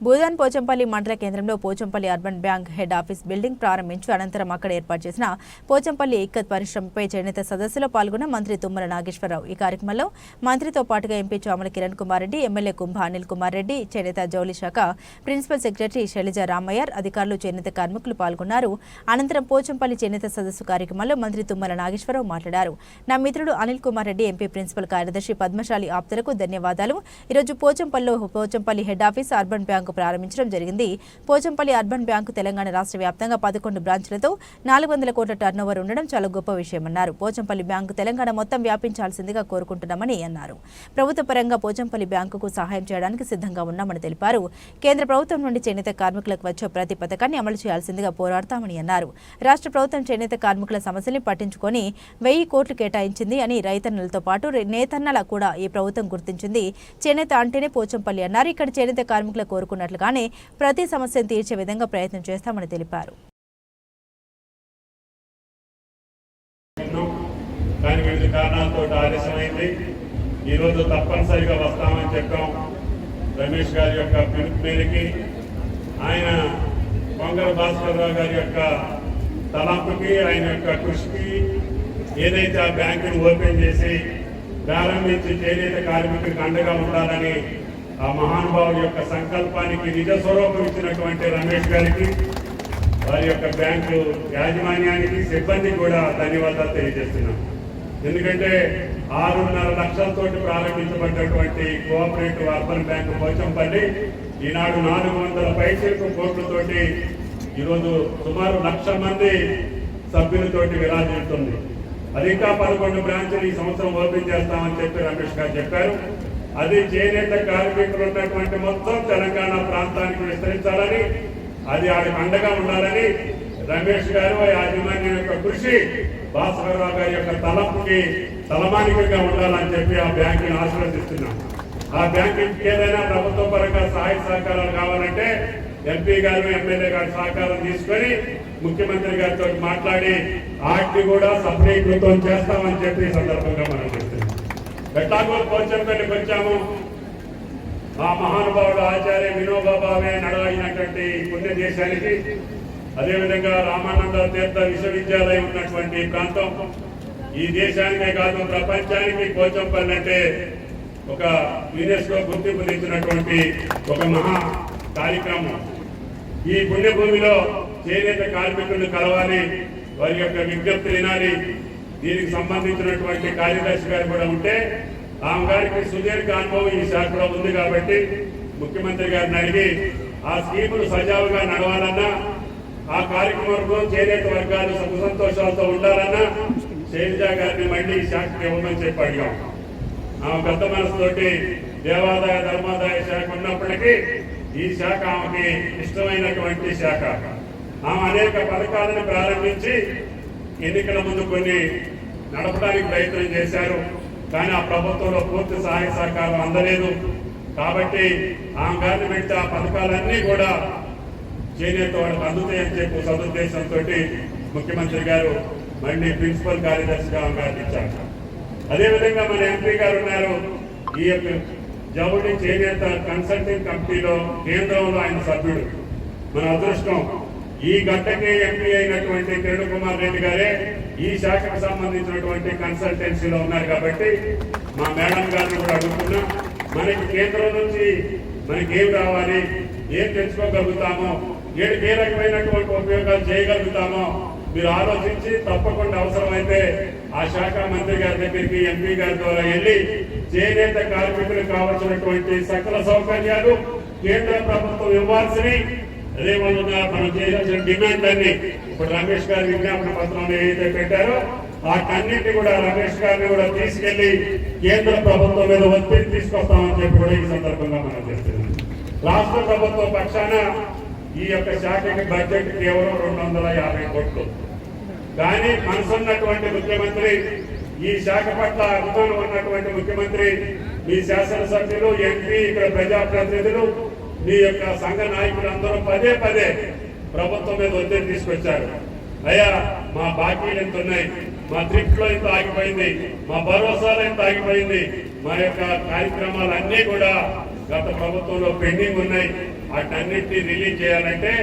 భూదాన్ పోచంపల్లి మండల కేంద్రంలో Pochampally urban bank head office building ప్రారంభించి అనంతరం అక్కడ ఏర్పాటు చేసిన పోచంపల్లి ఇక్కత్ పరిశ్రమపై చేనేత సదస్సులో పాల్గొన్న మంత్రి తుమ్మల నాగేశ్వరరావు. ఈ కార్యక్రమంలో మంత్రితో పాటుగా ఎంపీ చామల కిరణ్ కుమార్ రెడ్డి, ఎమ్మెల్యే కుంభ అనిల్ కుమార్ రెడ్డి, చేనేత జౌళి శాఖ ప్రిన్సిపల్ సెక్రటరీ శైలజ రామయ్యర్, అధికారులు, చేనేత కార్మికులు పాల్గొన్నారు. అనంతరం పోచంపల్లి చేనేత సదస్సు కార్యక్రమంలో మంత్రి తుమ్మల నాగేశ్వరరావు మాట్లాడారు. నా మిత్రుడు అనిల్ కుమార్ రెడ్డి, ఎంపీ ప్రిన్సిపల్ కార్యదర్శి పద్మశాలి ఆప్తులకు ధన్యవాదాలు. ఈరోజు Pochampally head office urban bank ప్రారంభించడం జరిగింది. పోచంపల్లి అర్బన్ బ్యాంకు తెలంగాణ రాష్ట్ర వ్యాప్తంగా 11 బ్రాంచ్లతో 400 కోట్ల టర్నోవర్ ఉండడం చాలా గొప్ప విషయమన్నారు. పోచంపల్లి బ్యాంకు తెలంగాణ మొత్తం వ్యాపించాల్సిందిగా కోరుకుంటున్నామని అన్నారు. ప్రభుత్వ పరంగా పోచంపల్లి బ్యాంకుకు సహాయం చేయడానికి సిద్ధంగా ఉన్నామని తెలిపారు. కేంద్ర ప్రభుత్వం నుండి చేనేత కార్మికులకు వచ్చే ప్రతి పథకాన్ని అమలు చేయాల్సిందిగా పోరాడతామని అన్నారు. రాష్ట్ర ప్రభుత్వం చేనేత కార్మికుల సమస్యల్ని పట్టించుకొని 1000 కోట్లు కేటాయించింది అని రైతన్నలతో పాటు నేతన్నల కూడా ఈ ప్రభుత్వం గుర్తించింది. చేనేత అంటేనే పోచంపల్లి అన్నారు. ఇక్కడ చేనేత కార్మికుల కోరుకున్నట్లుగానే ప్రతి సమస్యను తీర్చే విధంగా ప్రయత్నం చేస్తామని తెలిపారు. ఈరోజు తప్పనిసరిగా వస్తామని చెప్పాం. రమేష్ గారి యొక్క పిలుపు మేరకి, ఆయన కొంగర భాస్కర్రావు గారి యొక్క తలంపుకి, ఆయన యొక్క కృషికి ఏదైతే ఆ బ్యాంకును ఓపెన్ చేసి ప్రారంభించి చేనేత కార్మికులకు అండగా ఉండాలని ఆ మహానుభావుడి యొక్క సంకల్పానికి నిజ స్వరూపం ఇచ్చినటువంటి రమేష్ గారికి, వారి యొక్క బ్యాంకు యాజమాన్యానికి, సిబ్బంది కూడా ధన్యవాదాలు తెలియజేస్తున్నాం. ఎందుకంటే 6.5 లక్షలతో ప్రారంభించబడ్డటువంటి కోఆపరేటివ్ అర్బన్ బ్యాంకు పోచంపల్లి ఈనాడు 400 పైసలకు కోట్లతోటి ఈరోజు సుమారు 1,00,000 మంది సభ్యులతోటి విరాజిల్లుతుంది. అది ఇంకా 11 బ్రాంచ్లు ఈ సంవత్సరం ఓపెన్ చేస్తామని చెప్పి రమేష్ గారు చెప్పారు. అది చేనేత కార్మికులు ఉన్నటువంటి మొత్తం తెలంగాణ ప్రాంతానికి విస్తరించాలని, అది ఆడికి అండగా ఉండాలని రమేష్ గారు యాజమాన్యం యొక్క కృషి, భాస్కర్రావు గారి యొక్క తలంపుకి తలమానికంగా ఉండాలని చెప్పి ఆ బ్యాంకుని ఆశీర్వదిస్తున్నాం. ఆ బ్యాంకుకి ఏదైనా ప్రభుత్వ పరంగా సహాయ సహకారాలు కావాలంటే ఎంపీ గారు, ఎమ్మెల్యే గారు సహకారం తీసుకొని ముఖ్యమంత్రి గారితో మాట్లాడి వాటిని కూడా సపరేట్ చేస్తామని చెప్పి ఈ సందర్భంగా మనం చెప్తున్నాం. ఎట్లాగో పోచంపల్లికి వచ్చాము. ఆ మహానుభావుడు ఆచార్య వినోబా భావే నడవైనటువంటి పుణ్య దేశానికి, అదేవిధంగా రామానంద తీర్థ విశ్వవిద్యాలయం ఉన్నటువంటి ప్రాంతం, ఈ దేశానికే కాదు ప్రపంచానికి పోచంపల్లి అంటే ఒక యునెస్కో గుర్తింపు తెచ్చినటువంటి ఒక మహా కార్యక్రమం. ఈ పుణ్యభూమిలో చేనేత కార్మికులను కలవాలి, వారి యొక్క విజ్ఞప్తి వినాలి. దీనికి సంబంధించినటువంటి కార్యదర్శి గారు కూడా ఉంటే, ఆమె గారికి సుదీర్ఘ అనుభవం ఈ శాఖలో ఉంది కాబట్టి ముఖ్యమంత్రి గారిని అడిగి ఆ స్కీములు సజావుగా నడవాలన్నా, ఆ కార్యక్రమంలో చేనేత వర్గాలు సుఖ సంతోషాలతో ఉండాలన్నా శైలజ గారిని మళ్ళీ ఈ శాఖకి ఇవ్వమని చెప్పి అడిగాం. ఆమె పెద్ద మనసుతోటి దేవాదాయ ధర్మాదాయ శాఖ ఉన్నప్పటికీ ఈ శాఖ ఆమెకి ఇష్టమైనటువంటి శాఖ. ఆమె అనేక పథకాలను ప్రారంభించి ఎన్నికల ముందు కొన్ని నడపడానికి ప్రయత్నం చేశారు. కానీ ఆ ప్రభుత్వంలో పూర్తి సహాయ సహకారం అందలేదు. కాబట్టి ఆమె గారిని పెడితే ఆ పథకాలన్నీ కూడా చేనేత వాళ్ళకి అందుతాయని చెప్పి సదుద్దేశంతో ముఖ్యమంత్రి గారు మళ్ళీ ప్రిన్సిపల్ కార్యదర్శిగా ఆమె గారిని ఇచ్చారు. అదేవిధంగా మన ఎంపీ గారు ఉన్నారు. ఈ యొక్క జౌళి చేనేత కన్సల్టింగ్ కమిటీలో కేంద్రంలో ఆయన సభ్యుడు. మన అదృష్టం, ఈ గంటకే ఎంపీ అయినటువంటి కిరణ్ కుమార్ రెడ్డి గారే ఈ శాఖకు సంబంధించినటువంటి కన్సల్టెన్సీలో ఉన్నారు. కాబట్టి మా మేడం గారిని కూడా అడుగుతున్నా, మనకి కేంద్రం నుంచి మనకి ఏం రావాలి, ఏం తెచ్చుకోగలుగుతామో, ఏ రకమైనటువంటి ఉపయోగాలు చేయగలుగుతామో మీరు ఆలోచించి తప్పకుండా అవసరమైతే ఆ శాఖ మంత్రి గారి దగ్గరికి ఎంపీ గారి ద్వారా వెళ్ళి చేనేత కార్మికులకు కావాల్సినటువంటి సకల సౌకర్యాలు కేంద్ర ప్రభుత్వం ఇవ్వాల్సినవి, అదే విధంగా మనం చేయాల్సిన డిమాండ్ అన్ని ఇప్పుడు రమేష్ గారి విజ్ఞాపన పత్రంలో ఏదైతే పెట్టారో వాటన్నింటినీ కూడా రమేష్ గారిని కూడా తీసుకెళ్లి కేంద్ర ప్రభుత్వం మీద ఒత్తిడి తీసుకొస్తామని చెప్పి కూడా ఈ సందర్భంగా మనం చేస్తున్నాం. రాష్ట్ర ప్రభుత్వం పక్షాన ఈ యొక్క శాఖకి బడ్జెట్ కేవలం 250 కోట్లు. కానీ మనసున్నటువంటి ముఖ్యమంత్రి, ఈ శాఖ పట్ల అభిమానం ఉన్నటువంటి ముఖ్యమంత్రి, మీ శాసనసభ్యులు, ఎంపీ, ఇక్కడ ప్రజాప్రతినిధులు, మీ యొక్క సంఘ నాయకులందరూ పదే ప్రభుత్వం మీద ఒత్తిడి తీసుకొచ్చారు. అయ్యా మా బాకీలు ఎంత ఉన్నాయి, మా త్రిప్లో ఎంత ఆగిపోయింది, మా భరోసాలో ఎంత ఆగిపోయింది, మా యొక్క కార్యక్రమాలన్నీ కూడా గత ప్రభుత్వంలో పెండింగ్ ఉన్నాయి. వాటన్నిటిని రిలీజ్ చేయాలంటే